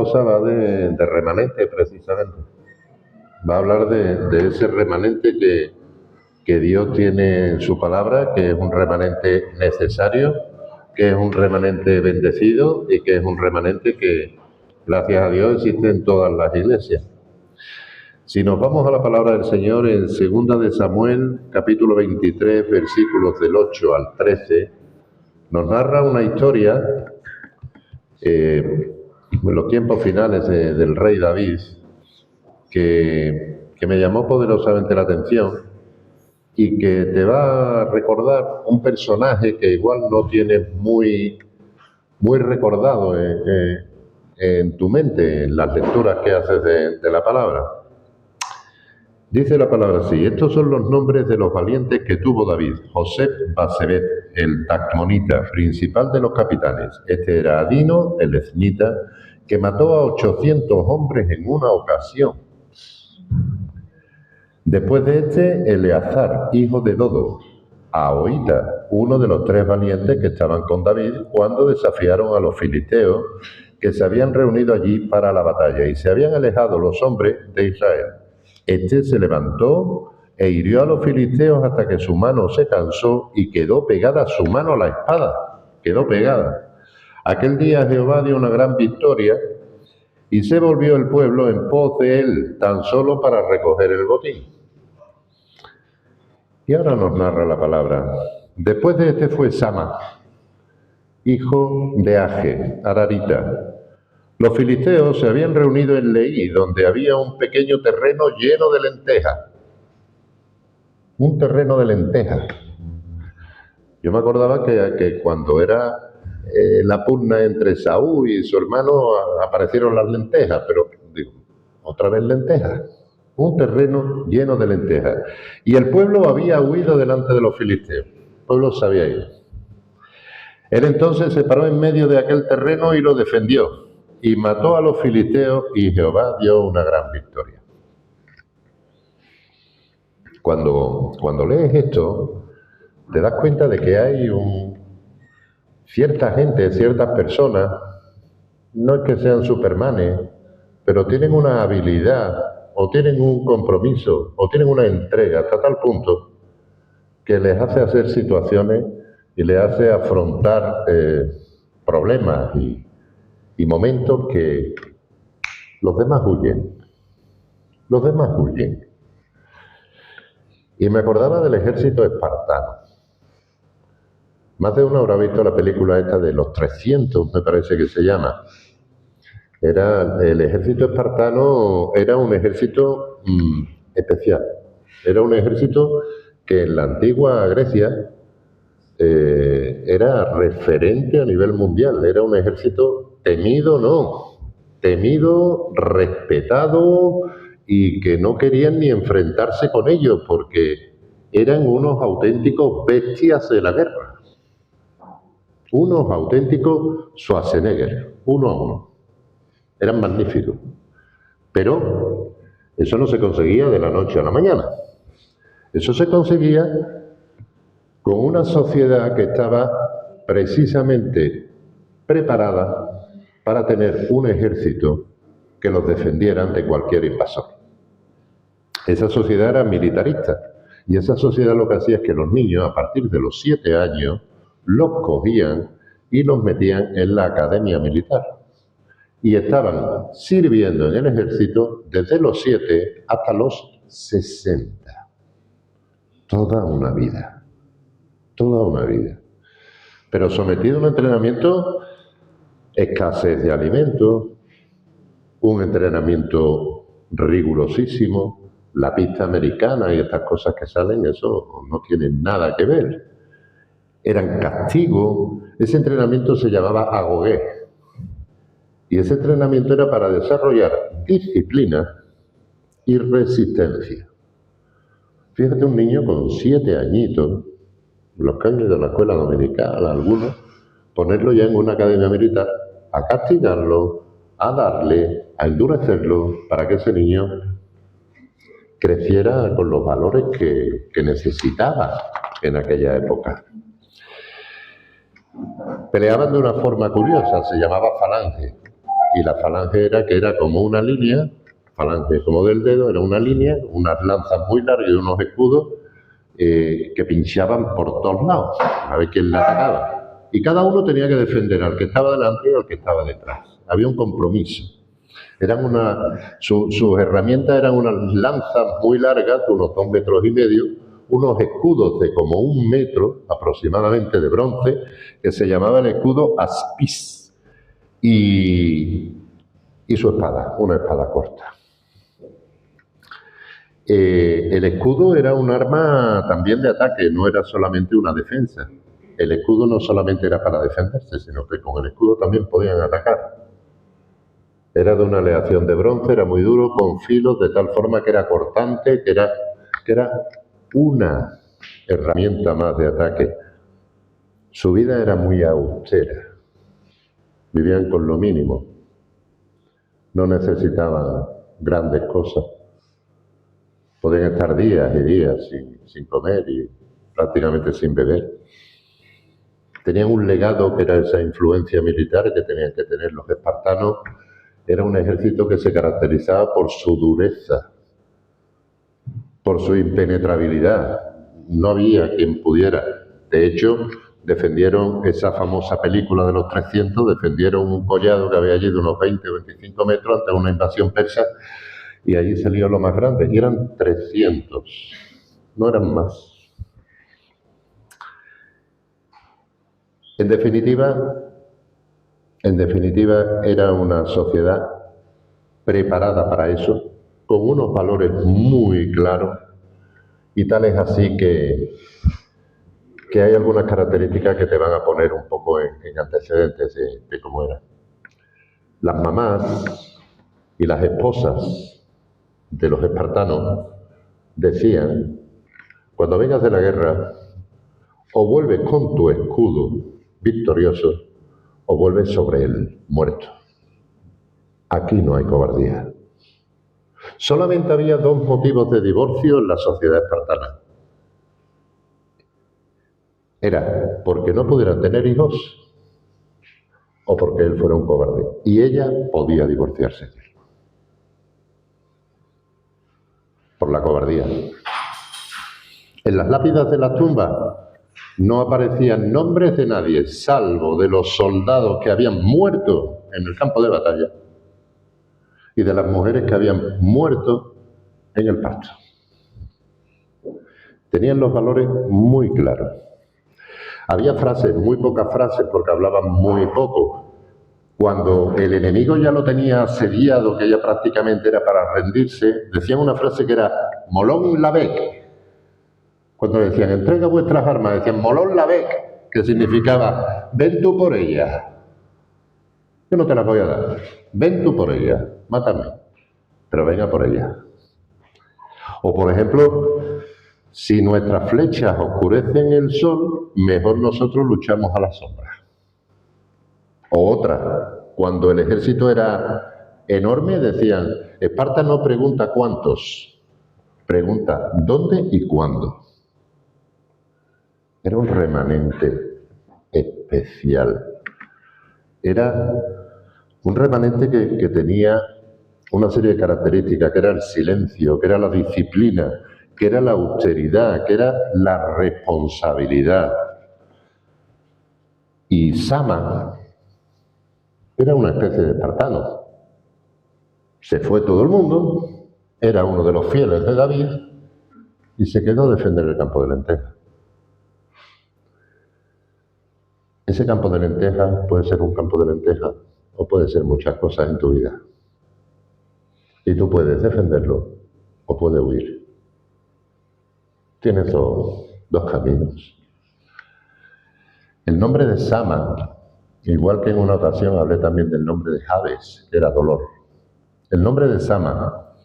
cosa va de remanente, precisamente. Va a hablar de ese remanente que Dios tiene en su palabra, que es un remanente necesario, que es un remanente bendecido y que es un remanente que, gracias a Dios, existe en todas las iglesias. Si nos vamos a la palabra del Señor en 2 de Samuel, capítulo 23, versículos del 8 al 13, nos narra una historia en los tiempos finales del rey David que me llamó poderosamente la atención y que te va a recordar un personaje que igual no tienes muy recordado en tu mente, en las lecturas que haces de la palabra. Dice la palabra así: estos son los nombres de los valientes que tuvo David. José Basebet, el Tacmonita, principal de los capitanes. Este era Adino, el Eznita, que mató a 800 hombres en una ocasión. Después de este, Eleazar, hijo de Dodo, Ahoita, uno de los 3 valientes que estaban con David cuando desafiaron a los filisteos que se habían reunido allí para la batalla y se habían alejado los hombres de Israel. Este se levantó e hirió a los filisteos hasta que su mano se cansó y quedó pegada su mano a la espada. Quedó pegada. Aquel día Jehová dio una gran victoria y se volvió el pueblo en pos de él, tan solo para recoger el botín. Y ahora nos narra la palabra. Después de este fue Sama, hijo de Age, Ararita. Los filisteos se habían reunido en Leí, donde había un pequeño terreno lleno de lentejas. Un terreno de lentejas. Yo me acordaba que cuando era la pugna entre Saúl y su hermano aparecieron las lentejas, pero digo, otra vez lentejas. Un terreno lleno de lentejas. Y el pueblo había huido delante de los filisteos. El pueblo se había ido. Él entonces se paró en medio de aquel terreno y lo defendió. Y mató a los filisteos y Jehová dio una gran victoria. Cuando lees esto, te das cuenta de que hay cierta gente, ciertas personas, no es que sean supermanes, pero tienen una habilidad, o tienen un compromiso, o tienen una entrega hasta tal punto que les hace hacer situaciones y les hace afrontar problemas y momentos que los demás huyen. Los demás huyen. Y me acordaba del ejército espartano. Más de uno habrá visto la película esta de los 300, me parece que se llama. El ejército espartano era un ejército especial. Era un ejército que en la antigua Grecia era referente a nivel mundial. Era un ejército temido, respetado y que no querían ni enfrentarse con ellos porque eran unos auténticos bestias de la guerra. Unos auténticos Schwarzenegger, uno a uno. Eran magníficos. Pero eso no se conseguía de la noche a la mañana. Eso se conseguía con una sociedad que estaba precisamente preparada para tener un ejército que los defendiera ante cualquier invasor. Esa sociedad era militarista y esa sociedad lo que hacía es que los niños a partir de los 7 años los cogían y los metían en la academia militar y estaban sirviendo en el ejército desde los 7 hasta los 60. Toda una vida. Pero sometido a un entrenamiento, escasez de alimentos, un entrenamiento rigurosísimo, la pista americana y estas cosas que salen, eso no tiene nada que ver. Eran castigos. Ese entrenamiento se llamaba agogué. Y ese entrenamiento era para desarrollar disciplina y resistencia. Fíjate, un niño con 7 añitos, los que han ido a la escuela dominical, algunos, ponerlo ya en una academia militar, a castigarlo, a darle, a endurecerlo, para que ese niño creciera con los valores que necesitaba en aquella época. Peleaban de una forma curiosa, se llamaba falange, y la falange era que era como una línea, falange como del dedo, era una línea, unas lanzas muy largas y unos escudos que pinchaban por todos lados, a ver quién la atacaba. Y cada uno tenía que defender al que estaba delante y al que estaba detrás. Había un compromiso. Sus herramientas eran unas lanzas muy largas, de unos 2,5 metros, unos escudos de como 1 metro aproximadamente de bronce, que se llamaba el escudo aspis, y su espada, una espada corta. El escudo era un arma también de ataque, no era solamente una defensa. El escudo no solamente era para defenderse, sino que con el escudo también podían atacar. Era de una aleación de bronce, era muy duro, con filos, de tal forma que era cortante, que era una herramienta más de ataque. Su vida era muy austera. Vivían con lo mínimo. No necesitaban grandes cosas. Podían estar días y días sin comer y prácticamente sin beber. Tenían un legado que era esa influencia militar que tenían que tener los espartanos. Era un ejército que se caracterizaba por su dureza, por su impenetrabilidad. No había quien pudiera. De hecho, defendieron esa famosa película de los 300, defendieron un collado que había allí de unos 20 o 25 metros ante una invasión persa, y allí salió lo más grande, y eran 300, no eran más. En definitiva, era una sociedad preparada para eso, con unos valores muy claros, y tal es así que hay algunas características que te van a poner un poco en antecedentes de cómo era. Las mamás y las esposas de los espartanos decían: cuando vengas de la guerra, o vuelves con tu escudo victorioso, o vuelves sobre él muerto. Aquí no hay cobardía. Solamente había 2 motivos de divorcio en la sociedad espartana. Era porque no pudieran tener hijos o porque él fuera un cobarde. Y ella podía divorciarse de él. Por la cobardía. En las lápidas de las tumbas no aparecían nombres de nadie, salvo de los soldados que habían muerto en el campo de batalla y de las mujeres que habían muerto en el parto. Tenían los valores muy claros. Había frases, muy pocas frases, porque hablaban muy poco. Cuando el enemigo ya lo tenía asediado, que ya prácticamente era para rendirse, decían una frase que era Molón Lavec. Cuando decían, entrega vuestras armas, decían Molón Lavec, que significaba, ven tú por ella. Yo no te las voy a dar. Ven tú por ella, mátame, pero venga por ella. O, por ejemplo, si nuestras flechas oscurecen el sol, mejor nosotros luchamos a la sombra. O otra, cuando el ejército era enorme, decían, Esparta no pregunta cuántos, pregunta dónde y cuándo. Era un remanente especial. Era un remanente que tenía una serie de características, que era el silencio, que era la disciplina, que era la austeridad, que era la responsabilidad. Y Sama era una especie de espartano. Se fue todo el mundo, era uno de los fieles de David y se quedó a defender el campo de lentejas. Ese campo de lentejas puede ser un campo de lentejas o puede ser muchas cosas en tu vida. Y tú puedes defenderlo o puedes huir. Tienes dos caminos. El nombre de Sama, igual que en una ocasión hablé también del nombre de Jabes, que era dolor. El nombre de Sama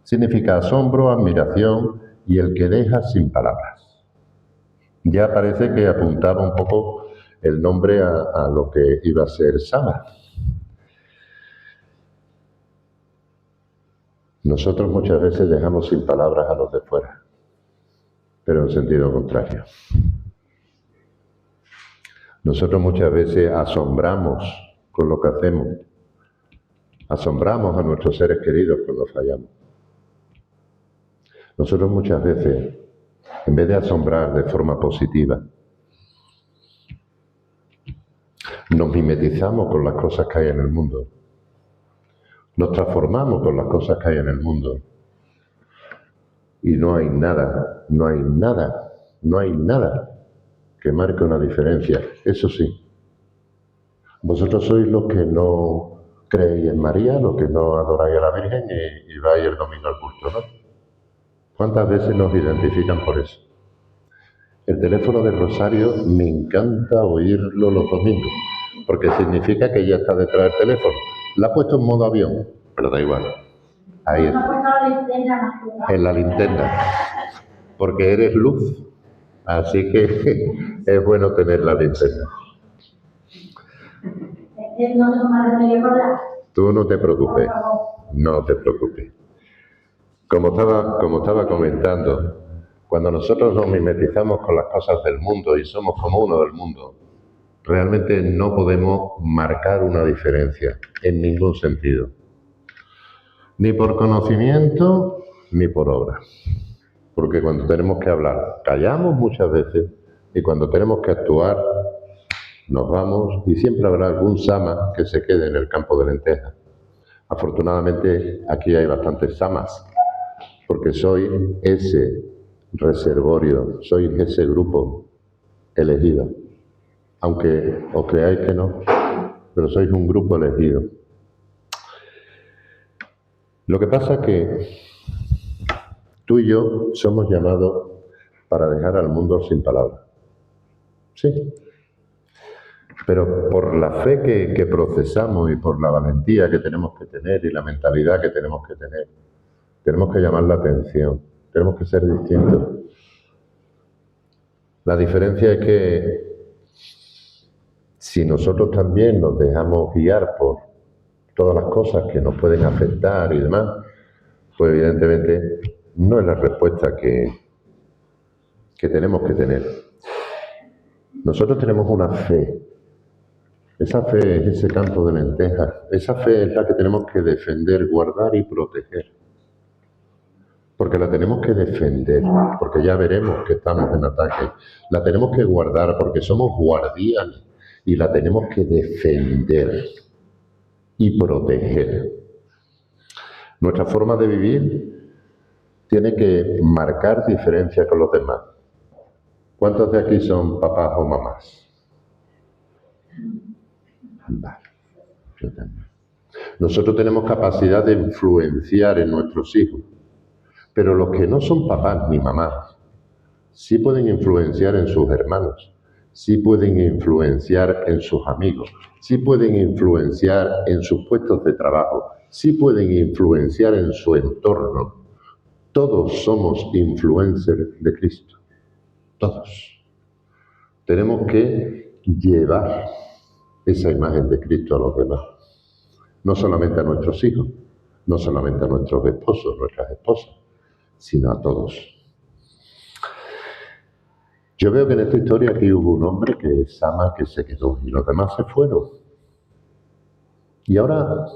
significa asombro, admiración y el que deja sin palabras. Ya parece que apuntaba un poco el nombre a lo que iba a ser Sama. Nosotros muchas veces dejamos sin palabras a los de fuera, pero en sentido contrario. Nosotros muchas veces asombramos con lo que hacemos, Asombramos a nuestros seres queridos cuando fallamos. Nosotros muchas veces, en vez de asombrar de forma positiva, nos mimetizamos con las cosas que hay en el mundo. Nos transformamos con las cosas que hay en el mundo. Y no hay nada que marque una diferencia. Eso sí, vosotros sois los que no creéis en María, los que no adoráis a la Virgen y vais el domingo al culto, ¿no? ¿Cuántas veces nos identifican por eso? El teléfono de Rosario me encanta oírlo los domingos, porque significa que ella está detrás del teléfono. La ha puesto en modo avión, pero da igual. Ahí está. En la linterna. Porque eres luz. Así que es bueno tener la linterna. Tú no te preocupes. No te preocupes. Como estaba comentando, cuando nosotros nos mimetizamos con las cosas del mundo y somos como uno del mundo, realmente no podemos marcar una diferencia en ningún sentido. Ni por conocimiento, ni por obra. Porque cuando tenemos que hablar, callamos muchas veces, y cuando tenemos que actuar, nos vamos, y siempre habrá algún sama que se quede en el campo de lentejas. Afortunadamente, aquí hay bastantes samas, porque soy ese reservorio, soy ese grupo elegido. Aunque os creáis que no, pero sois un grupo elegido. Lo que pasa es que tú y yo somos llamados para dejar al mundo sin palabras. Sí. Pero por la fe que procesamos y por la valentía que tenemos que tener y la mentalidad que tenemos que tener, tenemos que llamar la atención, tenemos que ser distintos. La diferencia es que si nosotros también nos dejamos guiar por todas las cosas que nos pueden afectar y demás, pues evidentemente no es la respuesta que tenemos que tener. Nosotros tenemos una fe. Esa fe es ese campo de lentejas. Esa fe es la que tenemos que defender, guardar y proteger. Porque la tenemos que defender, porque ya veremos que estamos en ataque. La tenemos que guardar porque somos guardianes y la tenemos que defender y proteger. Nuestra forma de vivir tiene que marcar diferencia con los demás. ¿Cuántos de aquí son papás o mamás? Vale, yo también. Nosotros tenemos capacidad de influenciar en nuestros hijos, pero los que no son papás ni mamás sí pueden influenciar en sus hermanos, sí pueden influenciar en sus amigos, sí pueden influenciar en sus puestos de trabajo, sí pueden influenciar en su entorno. Todos somos influencers de Cristo, todos. Tenemos que llevar esa imagen de Cristo a los demás, no solamente a nuestros hijos, no solamente a nuestros esposos, nuestras esposas, sino a todos. Yo veo que en esta historia aquí hubo un hombre que es sama, que se quedó, y los demás se fueron. Y ahora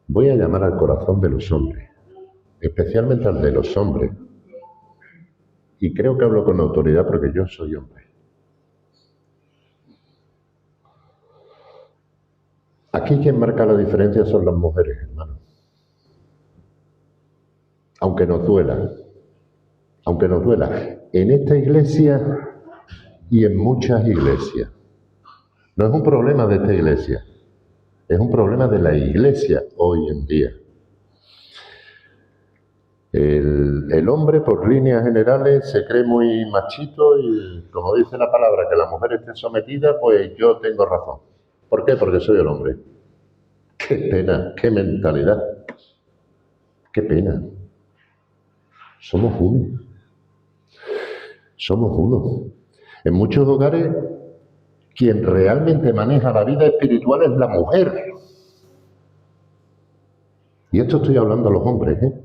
voy a llamar al corazón de los hombres, especialmente al de los hombres. Y creo que hablo con autoridad porque yo soy hombre. Aquí quien marca la diferencia son las mujeres, hermanos. Aunque nos duela. En esta iglesia y en muchas iglesias. No es un problema de esta iglesia, es un problema de la iglesia hoy en día. El hombre, por líneas generales, se cree muy machito y, como dice la palabra, que la mujer esté sometida, pues yo tengo razón. ¿Por qué? Porque soy el hombre. ¡Qué pena! ¡Qué mentalidad! ¡Qué pena! Somos uno. Somos uno. En muchos hogares, quien realmente maneja la vida espiritual es la mujer. Y esto estoy hablando a los hombres, ¿eh?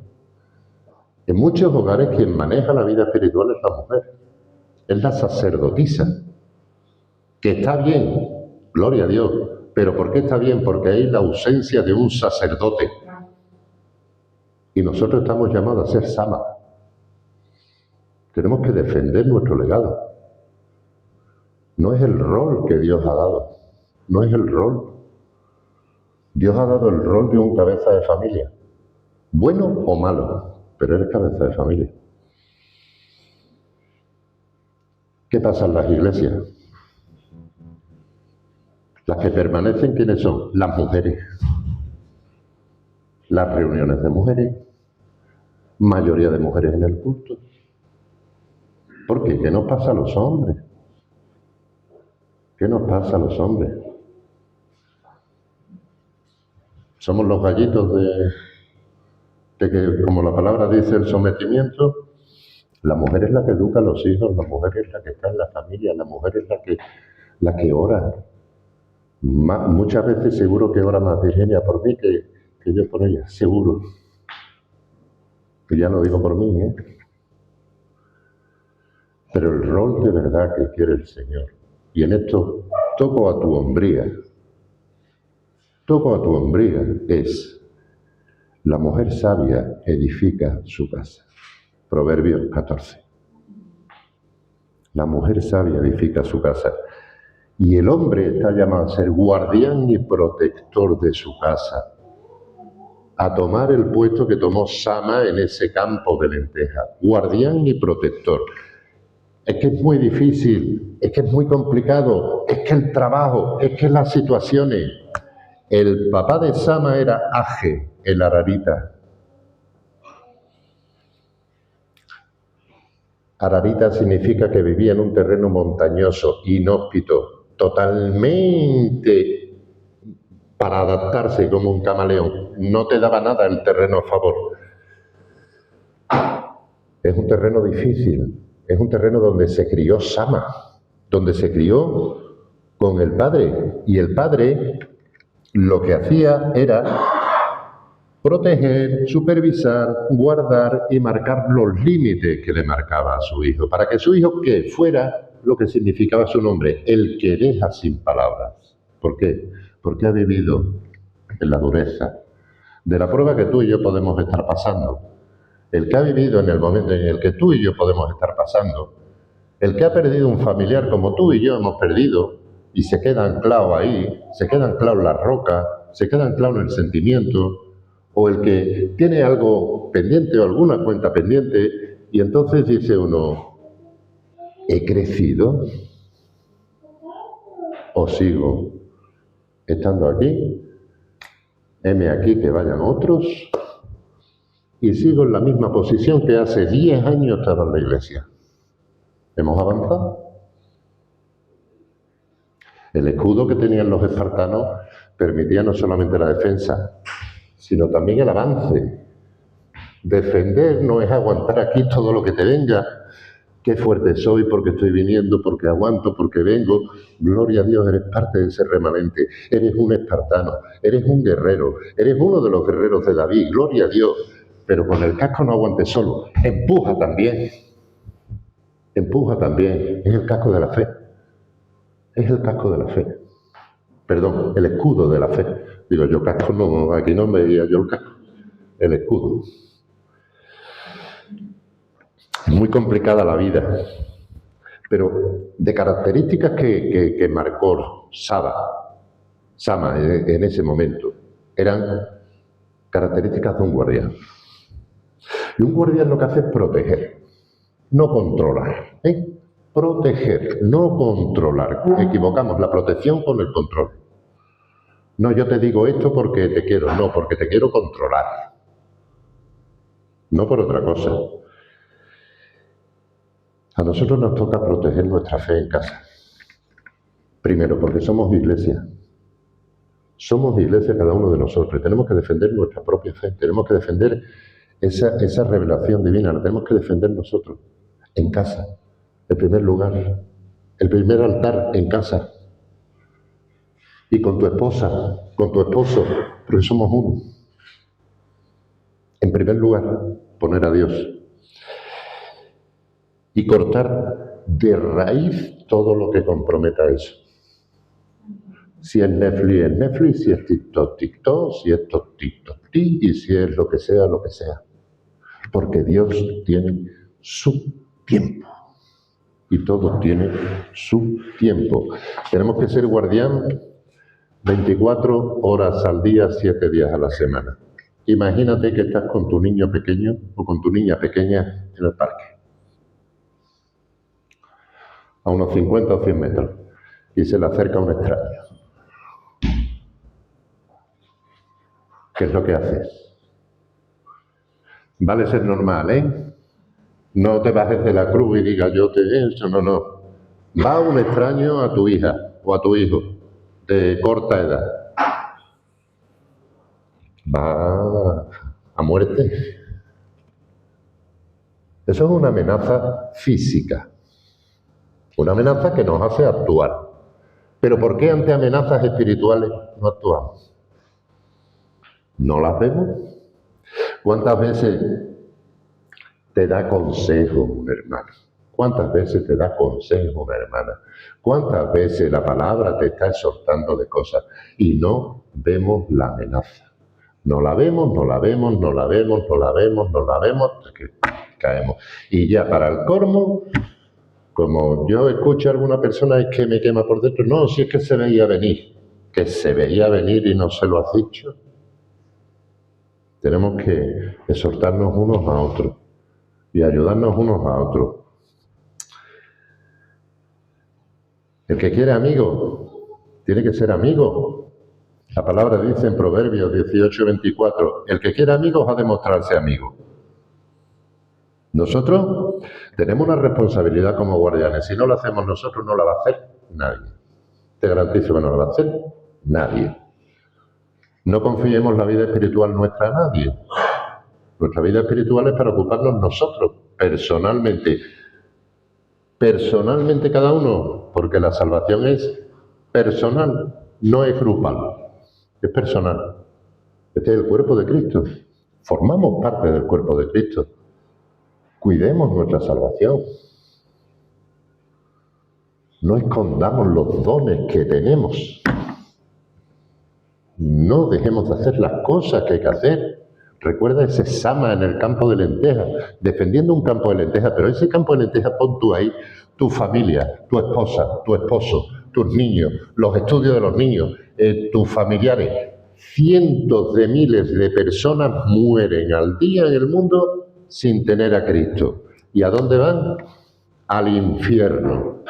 En muchos hogares quien maneja la vida espiritual es la mujer. Es la sacerdotisa. Que está bien, gloria a Dios, ¿Pero por qué está bien? Porque hay la ausencia de un sacerdote. Y nosotros estamos llamados a ser sama. Tenemos que defender nuestro legado. No es el rol que Dios ha dado. No es el rol. Dios ha dado el rol de un cabeza de familia. Bueno o malo, pero eres cabeza de familia. ¿Qué pasa en las iglesias? Las que permanecen, ¿quiénes son? Las mujeres. Las reuniones de mujeres. Mayoría de mujeres en el culto. ¿Por qué? ¿Qué nos pasa a los hombres? ¿Qué nos pasa a los hombres? Somos los gallitos de que, como la palabra dice, el sometimiento. La mujer es la que educa a los hijos, la mujer es la que está en la familia, la mujer es la que ora. Muchas veces seguro que ora más Virginia por mí que yo por ella, seguro. Que ya lo digo por mí, ¿eh? Pero el rol de verdad que quiere el Señor, y en esto toco a tu hombría, es: la mujer sabia edifica su casa. Proverbios 14. La mujer sabia edifica su casa. Y el hombre está llamado a ser guardián y protector de su casa, a tomar el puesto que tomó Sama en ese campo de lentejas. Guardián y protector. Es que es muy difícil, es que es muy complicado, es que el trabajo, es que las situaciones. El papá de Sama era Age, el Ararita. Ararita significa que vivía en un terreno montañoso, inhóspito, totalmente para adaptarse como un camaleón. No te daba nada el terreno a favor. Es un terreno difícil, es un terreno donde se crió Sama, donde se crió con el padre. Y el padre lo que hacía era proteger, supervisar, guardar y marcar los límites que le marcaba a su hijo, para que su hijo que fuera lo que significaba su nombre, el que deja sin palabras. ¿Por qué? Porque ha vivido en la dureza de la prueba que tú y yo podemos estar pasando. El que ha vivido en el momento en el que tú y yo podemos estar pasando, el que ha perdido un familiar como tú y yo hemos perdido y se queda anclado ahí, se queda anclado en la roca, se queda anclado en el sentimiento, o el que tiene algo pendiente o alguna cuenta pendiente y entonces dice uno: ¿he crecido o sigo estando aquí? Heme aquí que vayan otros y sigo en la misma posición que hace 10 años estaba en la iglesia. ¿Hemos avanzado? El escudo que tenían los espartanos permitía no solamente la defensa, sino también el avance. Defender no es aguantar aquí todo lo que te venga. Qué fuerte soy porque estoy viniendo, porque aguanto, porque vengo. Gloria a Dios, eres parte de ese remanente. Eres un espartano, eres un guerrero, eres uno de los guerreros de David. Gloria a Dios. Pero con el casco no aguantes solo. Empuja también. Empuja también. Es el casco de la fe. Es el casco de la fe. Perdón, el escudo de la fe. Digo yo, casco no, aquí no me veía yo el casco. El escudo. Es muy complicada la vida, pero de características que marcó Sama en ese momento, eran características de un guardián. Y un guardián lo que hace es proteger, no controlar. Proteger, no controlar. Equivocamos la protección con el control. No, yo te digo esto porque te quiero, no, porque te quiero controlar. No por otra cosa. A nosotros nos toca proteger nuestra fe en casa. Primero, porque somos iglesia. Somos iglesia cada uno de nosotros. Tenemos que defender nuestra propia fe. Tenemos que defender esa revelación divina. La tenemos que defender nosotros. En casa. En primer lugar. El primer altar en casa. Y con tu esposa, con tu esposo. Porque somos uno. En primer lugar, poner a Dios. Y cortar de raíz todo lo que comprometa eso. Si es Netflix, si es TikTok, TikTok, si es TikTok, y si es lo que sea, lo que sea. Porque Dios tiene su tiempo. Y todo tiene su tiempo. Tenemos que ser guardián 24 horas al día, 7 días a la semana. Imagínate que estás con tu niño pequeño o con tu niña pequeña en el parque, a unos 50 o 100 metros, y se le acerca un extraño. ¿Qué es lo que haces? Vale ser normal, ¿eh? No te bajes de la cruz y digas yo te eso, no. Va un extraño a tu hija o a tu hijo de corta edad. Va a muerte. Eso es una amenaza física. Una amenaza que nos hace actuar. Pero ¿por qué ante amenazas espirituales no actuamos? ¿No las vemos? ¿Cuántas veces te da consejo un hermano? ¿Cuántas veces te da consejo una hermana? ¿Cuántas veces la palabra te está exhortando de cosas y no vemos la amenaza? No la vemos, hasta que caemos. Y ya para el colmo, como yo escucho a alguna persona, es que me quema por dentro. No, si es que se veía venir. Que se veía venir y no se lo has dicho. Tenemos que exhortarnos unos a otros y ayudarnos unos a otros. El que quiere amigo, tiene que ser amigo. La palabra dice en Proverbios 18:24, el que quiere amigos ha de mostrarse amigo. Nosotros tenemos una responsabilidad como guardianes. Si no lo hacemos nosotros, no la va a hacer nadie. Te garantizo que no la va a hacer nadie. No confiemos la vida espiritual nuestra a nadie. Nuestra vida espiritual es para ocuparnos nosotros, personalmente. Personalmente cada uno, porque la salvación es personal, no es grupal, es personal. Este es el cuerpo de Cristo. Formamos parte del cuerpo de Cristo. Cuidemos nuestra salvación. No escondamos los dones que tenemos. No dejemos de hacer las cosas que hay que hacer. Recuerda ese Sama en el campo de lentejas, defendiendo un campo de lentejas, pero ese campo de lentejas pon tú ahí tu familia, tu esposa, tu esposo, tus niños, los estudios de los niños, tus familiares. Cientos de miles de personas mueren al día en el mundo sin tener a Cristo. ¿Y a dónde van? Al infierno.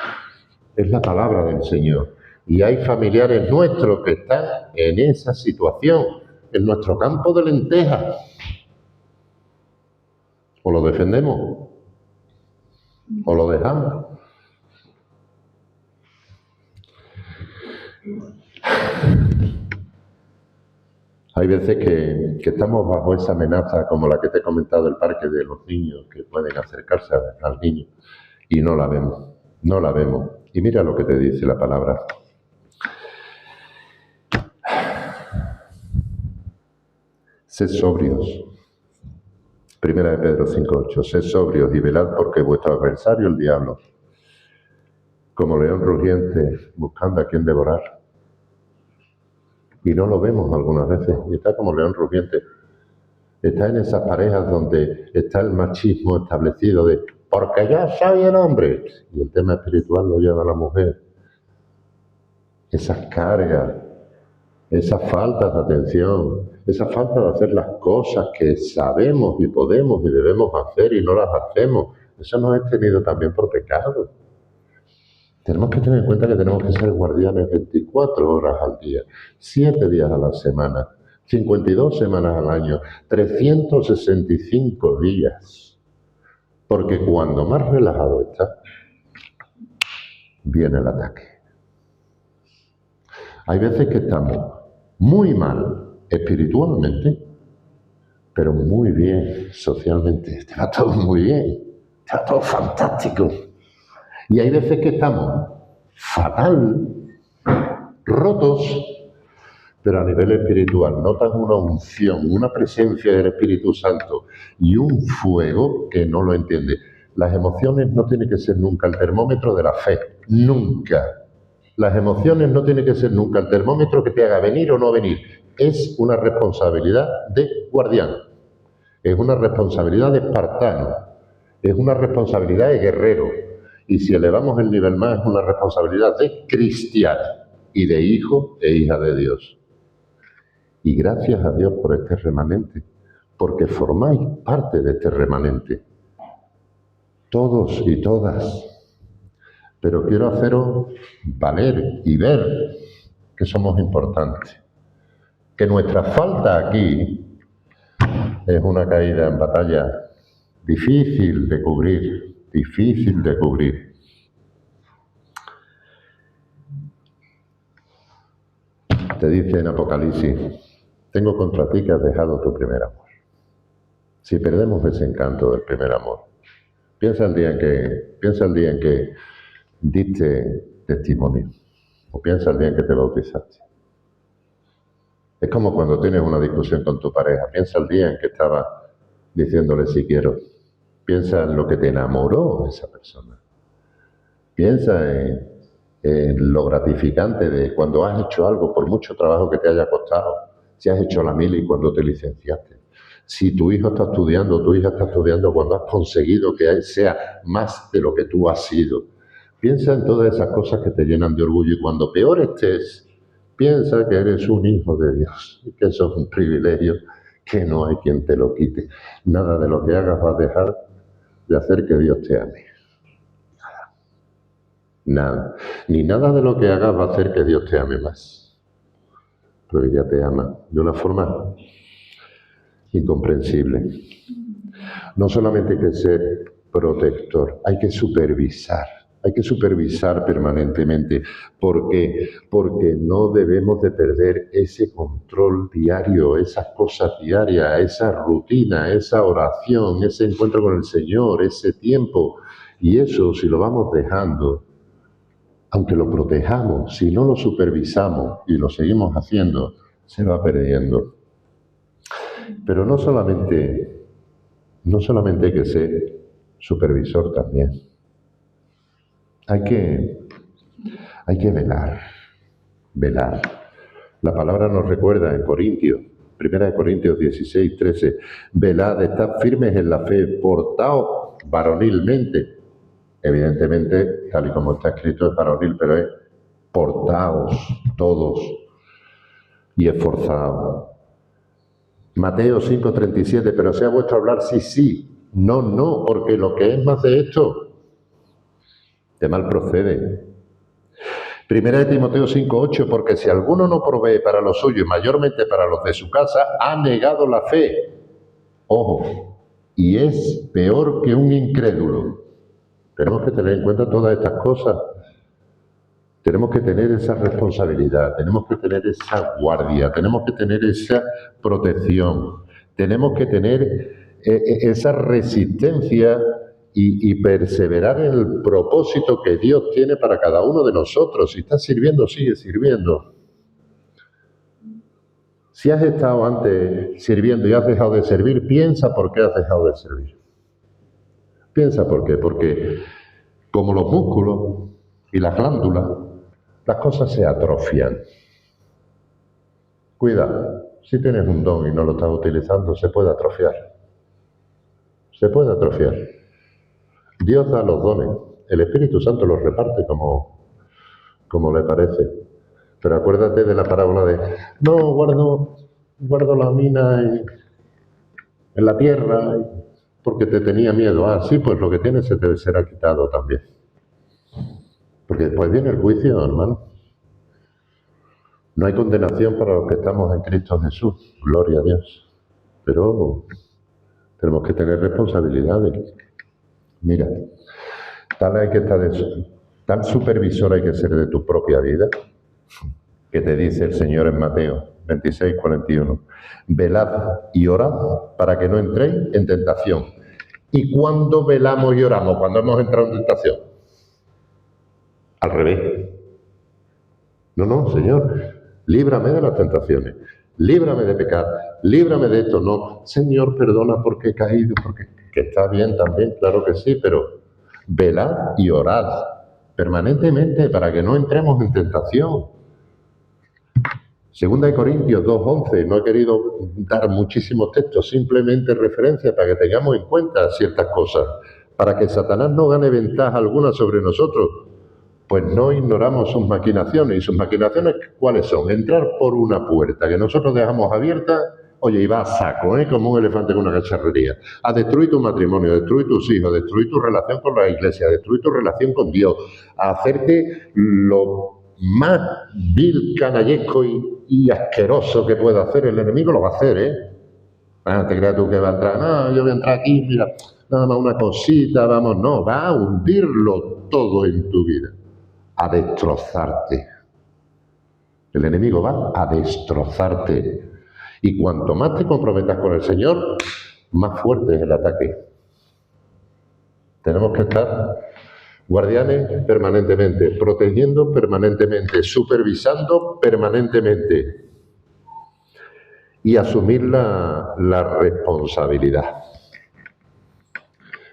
Es la palabra del Señor. Y hay familiares nuestros que están en esa situación, en nuestro campo de lentejas. O lo defendemos, o lo dejamos. Hay veces que estamos bajo esa amenaza, como la que te he comentado del parque de los niños, que pueden acercarse al niño, y no la vemos, no la vemos. Y mira lo que te dice la palabra. Sed sobrios. Primera de Pedro 5:8. Sed sobrios y velad porque vuestro adversario, el diablo, como león rugiente, buscando a quien devorar. Y no lo vemos algunas veces. Y está como león rugiente. Está en esas parejas donde está el machismo establecido de porque ya soy el hombre. Y el tema espiritual lo lleva la mujer. Esas cargas, esas faltas de atención, esa falta de hacer las cosas que sabemos y podemos y debemos hacer y no las hacemos, eso nos es tenido también por pecado. Tenemos que tener en cuenta que tenemos que ser guardianes 24 horas al día, 7 días a la semana, 52 semanas al año, 365 días. Porque cuando más relajado está, viene el ataque. Hay veces que estamos muy mal espiritualmente, pero muy bien socialmente. Está todo muy bien, está todo fantástico. Y hay veces que estamos fatal, rotos, pero a nivel espiritual notan una unción, una presencia del Espíritu Santo y un fuego que no lo entiende. Las emociones no tienen que ser nunca el termómetro de la fe, nunca. Las emociones no tienen que ser nunca el termómetro que te haga venir o no venir. Es una responsabilidad de guardián, es una responsabilidad de espartano, es una responsabilidad de guerrero. Y si elevamos el nivel más, es una responsabilidad de cristiano y de hijo e hija de Dios. Y gracias a Dios por este remanente, porque formáis parte de este remanente. Todos y todas. Pero quiero haceros valer y ver que somos importantes. Que nuestra falta aquí es una caída en batalla difícil de cubrir, difícil de cubrir. Te dice en Apocalipsis, tengo contra ti que has dejado tu primer amor. Si perdemos ese encanto del primer amor, piensa el día en que diste testimonio, o piensa el día en que te bautizaste. Es como cuando tienes una discusión con tu pareja, piensa el día en que estabas diciéndole si quiero, piensa en lo que te enamoró esa persona, piensa en lo gratificante de cuando has hecho algo, por mucho trabajo que te haya costado, si has hecho la mili cuando te licenciaste, si tu hijo está estudiando, tu hija está estudiando, cuando has conseguido que sea más de lo que tú has sido. Piensa en todas esas cosas que te llenan de orgullo y cuando peor estés, piensa que eres un hijo de Dios y que eso es un privilegio que no hay quien te lo quite. Nada de lo que hagas va a dejar de hacer que Dios te ame. Nada. Ni nada de lo que hagas va a hacer que Dios te ame más. Porque ya te ama de una forma incomprensible. No solamente hay que ser protector, hay que supervisar permanentemente. ¿Por qué? Porque no debemos de perder ese control diario, esas cosas diarias, esa rutina, esa oración, ese encuentro con el Señor, ese tiempo. Y eso, si lo vamos dejando, aunque lo protejamos, si no lo supervisamos y lo seguimos haciendo, se va perdiendo. Pero no solamente hay que ser supervisor también. Hay que velar. La palabra nos recuerda en Corintios, 1 Corintios 16, 13, velad, estad firmes en la fe, portaos varonilmente. Evidentemente, tal y como está escrito, es varonil, pero es portaos todos y esforzaos. Mateo 5, 37, pero sea vuestro hablar sí, sí, no, no, porque lo que es más de esto, de mal procede. Primera de Timoteo 5:8, porque si alguno no provee para los suyos y mayormente para los de su casa, ha negado la fe. Ojo, y es peor que un incrédulo. Tenemos que tener en cuenta todas estas cosas. Tenemos que tener esa responsabilidad, tenemos que tener esa guardia, tenemos que tener esa protección, tenemos que tener esa resistencia y perseverar en el propósito que Dios tiene para cada uno de nosotros. Si estás sirviendo, sigue sirviendo. Si has estado antes sirviendo y has dejado de servir, piensa por qué has dejado de servir. Piensa por qué. Porque como los músculos y las glándulas, las cosas se atrofian. Cuidado, si tienes un don y no lo estás utilizando, se puede atrofiar. Se puede atrofiar. Dios da los dones, el Espíritu Santo los reparte como le parece. Pero acuérdate de la parábola de, no, guardo la mina en la tierra porque te tenía miedo. Ah, sí, pues lo que tienes se te será quitado también. Porque después viene el juicio, hermano. No hay condenación para los que estamos en Cristo Jesús, gloria a Dios. Pero tenemos que tener responsabilidades. Mira, tal supervisor hay que ser de tu propia vida, que te dice el Señor en Mateo 26, 41. Velad y orad para que no entréis en tentación. ¿Y cuándo velamos y oramos? Cuando hemos entrado en tentación. Al revés. No, Señor, líbrame de las tentaciones, líbrame de pecar, líbrame de esto. No, Señor, perdona porque he caído, porque que está bien también, claro que sí, pero velad y orad permanentemente, para que no entremos en tentación. Segunda de Corintios 2:11, no he querido dar muchísimos textos, simplemente referencias para que tengamos en cuenta ciertas cosas, para que Satanás no gane ventaja alguna sobre nosotros, pues no ignoramos sus maquinaciones. ¿Y sus maquinaciones cuáles son? Entrar por una puerta que nosotros dejamos abierta, oye, y va a saco, como un elefante con una cacharrería, a destruir tu matrimonio, a destruir tus hijos, a destruir tu relación con la iglesia, a destruir tu relación con Dios, a hacerte lo más vil, canallesco y asqueroso que pueda hacer el enemigo, lo va a hacer, te creas tú que va a entrar, no, yo voy a entrar aquí, mira, nada más una cosita, vamos, no, va a hundirlo todo en tu vida, a destrozarte. El enemigo va a destrozarte. Y cuanto más te comprometas con el Señor, más fuerte es el ataque. Tenemos que estar guardianes permanentemente, protegiendo permanentemente, supervisando permanentemente y asumir la responsabilidad.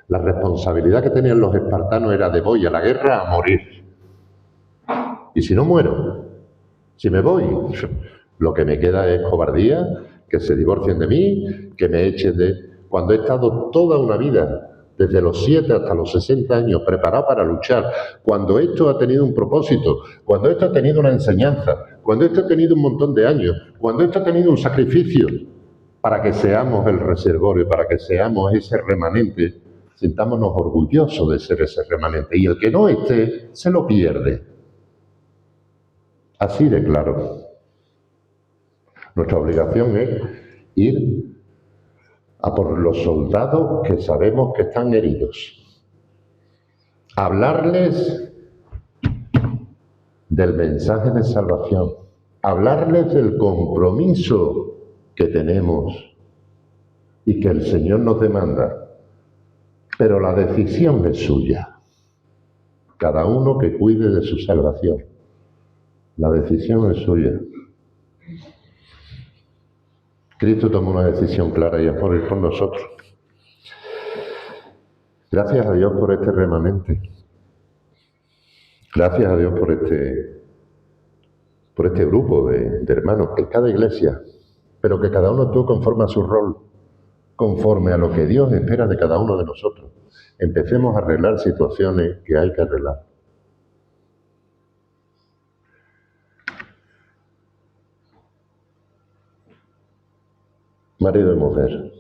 La responsabilidad que tenían los espartanos era de voy a la guerra a morir. Y si no muero, si me voy, lo que me queda es cobardía, que se divorcien de mí, que me echen de... Cuando he estado toda una vida, desde los 7 hasta los 60 años, preparado para luchar, cuando esto ha tenido un propósito, cuando esto ha tenido una enseñanza, cuando esto ha tenido un montón de años, cuando esto ha tenido un sacrificio, para que seamos el reservorio, para que seamos ese remanente, sintámonos orgullosos de ser ese remanente. Y el que no esté, se lo pierde. Así de claro. Nuestra obligación es ir a por los soldados que sabemos que están heridos. Hablarles del mensaje de salvación. Hablarles del compromiso que tenemos y que el Señor nos demanda. Pero la decisión es suya. Cada uno que cuide de su salvación. La decisión es suya. Cristo tomó una decisión clara y es por ir por nosotros. Gracias a Dios por este remanente. Gracias a Dios por este grupo de hermanos en cada iglesia, pero que cada uno actúe conforme a su rol, conforme a lo que Dios espera de cada uno de nosotros. Empecemos a arreglar situaciones que hay que arreglar. Marido y mujer,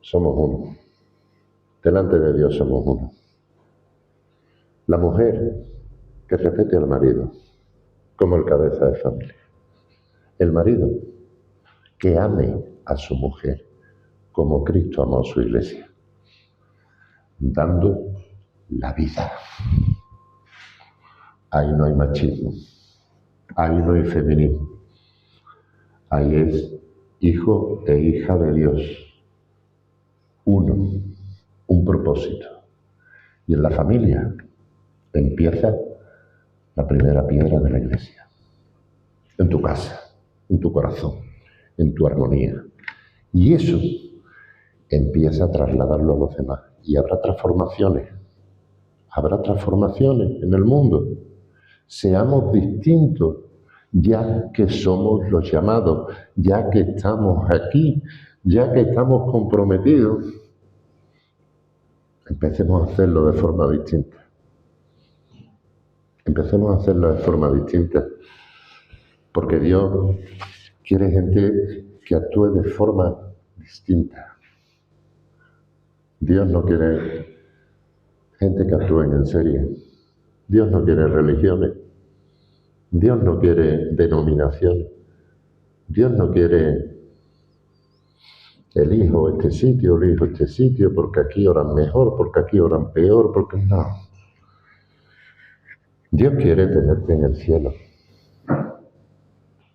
somos uno. Delante de Dios somos uno. La mujer que respete al marido como el cabeza de familia. El marido que ame a su mujer como Cristo amó a su iglesia, dando la vida. Ahí no hay machismo, ahí no hay feminismo, ahí es hijo e hija de Dios, uno, un propósito. Y en la familia empieza la primera piedra de la iglesia, en tu casa, en tu corazón, en tu armonía. Y eso empieza a trasladarlo a los demás. Y habrá transformaciones en el mundo. Seamos distintos, ya que somos los llamados, ya que estamos aquí, ya que estamos comprometidos. Empecemos a hacerlo de forma distinta. Empecemos a hacerlo de forma distinta. Porque Dios quiere gente que actúe de forma distinta. Dios no quiere gente que actúe en serie. Dios no quiere religiones. Dios no quiere denominaciones. Dios no quiere elijo este sitio, porque aquí oran mejor, porque aquí oran peor, porque no. Dios quiere tenerte en el cielo.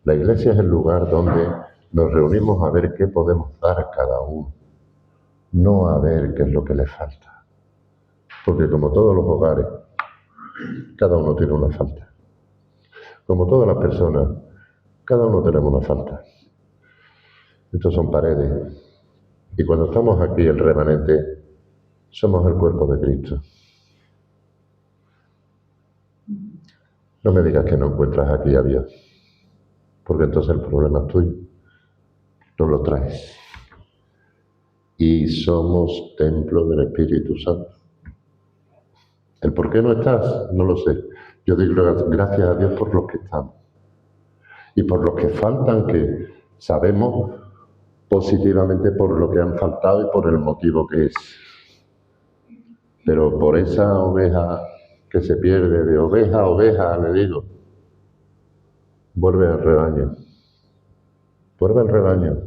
La iglesia es el lugar donde nos reunimos a ver qué podemos dar a cada uno, no a ver qué es lo que le falta. Porque como todos los hogares, cada uno tiene una falta. Como todas las personas, cada uno tenemos una falta. Estos son paredes. Y cuando estamos aquí, el remanente, somos el cuerpo de Cristo. No me digas que no encuentras aquí a Dios, porque entonces el problema es tuyo, no lo traes. Y somos templo del Espíritu Santo. ¿El por qué no estás? No lo sé. Yo digo gracias a Dios por los que estamos. Y por los que faltan, que sabemos positivamente por lo que han faltado y por el motivo que es. Pero por esa oveja que se pierde, de oveja a oveja, le digo, vuelve al rebaño. Vuelve al rebaño.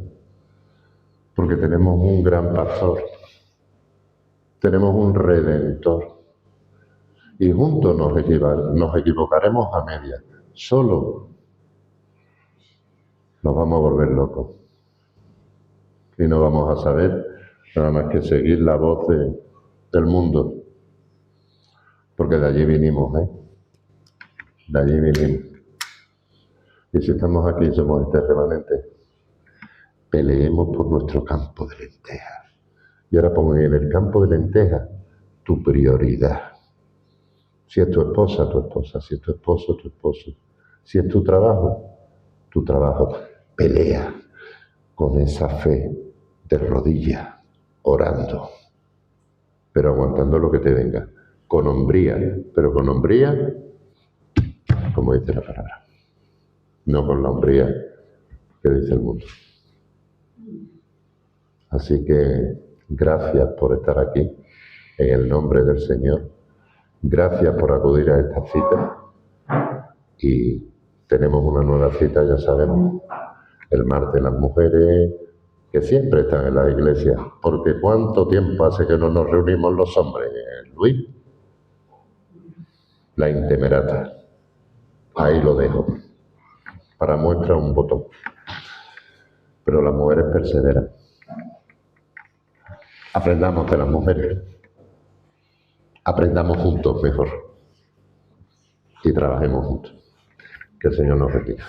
Porque tenemos un gran pastor. Tenemos un redentor. Y juntos nos equivocaremos a medias. Solo nos vamos a volver locos. Y no vamos a saber nada más que seguir la voz del mundo. Porque de allí vinimos, ¿eh? De allí vinimos. Y si estamos aquí, somos este remanente. Peleemos por nuestro campo de lentejas. Y ahora pon en el campo de lentejas tu prioridad. Si es tu esposa, tu esposa. Si es tu esposo, tu esposo. Si es tu trabajo. Pelea con esa fe de rodillas, orando, pero aguantando lo que te venga. Con hombría, pero con hombría, como dice la palabra. No con la hombría que dice el mundo. Así que gracias por estar aquí, en el nombre del Señor. Gracias por acudir a esta cita. Y tenemos una nueva cita, ya sabemos, el martes las mujeres que siempre están en las iglesias. Porque ¿cuánto tiempo hace que no nos reunimos los hombres, Luis? La intemerata. Ahí lo dejo. Para muestra un botón. Pero las mujeres perseveran. Aprendamos de las mujeres. Aprendamos juntos mejor. Y trabajemos juntos. Que el Señor nos bendiga.